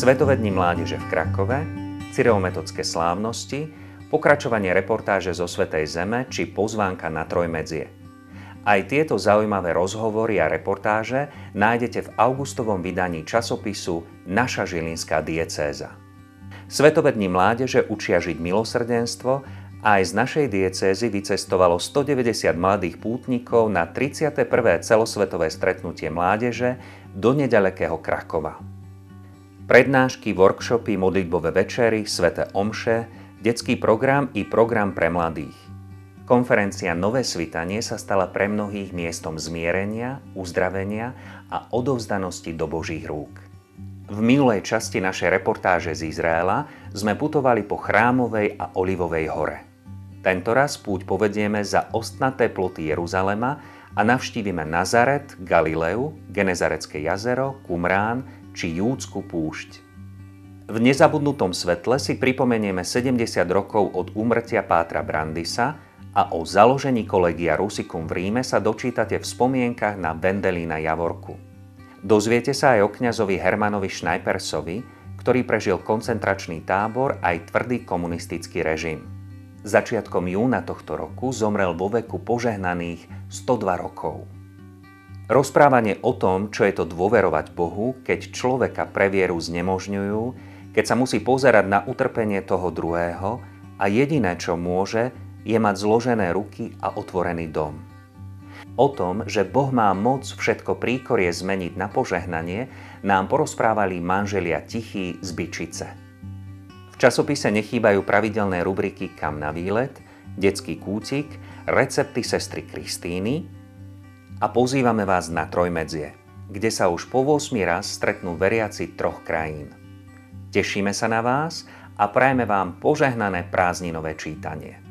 Svetové dni mládeže v Krakove, cyrilometodské slávnosti, pokračovanie reportáže zo Svätej Zeme či pozvánka na Trojmedzie. Aj tieto zaujímavé rozhovory a reportáže nájdete v augustovom vydaní časopisu Naša žilinská diecéza. Svetové dni mládeže učia žiť milosrdenstvo a aj z našej diecézy vycestovalo 190 mladých pútnikov na 31. celosvetové stretnutie mládeže do neďalekého Krakova. Prednášky, workshopy, modlitbové večery, sväté omše, detský program i program pre mladých. Konferencia Nové svitanie sa stala pre mnohých miestom zmierenia, uzdravenia a odovzdanosti do Božích rúk. V minulej časti našej reportáže z Izraela sme putovali po Chrámovej a Olivovej hore. Tentoraz púť povedieme za ostnaté ploty Jeruzalema a navštívime Nazaret, Galileu, Genezaretské jazero, Qumrán či Júdsku púšť. V nezabudnutom svetle si pripomenieme 70 rokov od úmrtia pátra Brandisa a o založení Collegia Russicum v Ríme sa dočítate v spomienkach na Wendelina Javorku. Dozviete sa aj o kňazovi Hermanovi Schneipersovi, ktorý prežil koncentračný tábor aj tvrdý komunistický režim. Začiatkom júna tohto roku zomrel vo veku požehnaných 102 rokov. Rozprávanie o tom, čo je to dôverovať Bohu, keď človeka pre vieru znemožňujú, keď sa musí pozerať na utrpenie toho druhého a jediné, čo môže, je mať zložené ruky a otvorený dom. O tom, že Boh má moc všetko príkorie zmeniť na požehnanie, nám porozprávali manželia Tichý z Byčice. V časopise nechýbajú pravidelné rubriky Kam na výlet, Detský kútik, Recepty sestry Kristíny, a pozývame vás na Trojmedzie, kde sa už po 8. raz stretnú veriaci 3 krajín. Tešíme sa na vás a prajeme vám požehnané prázdninové čítanie.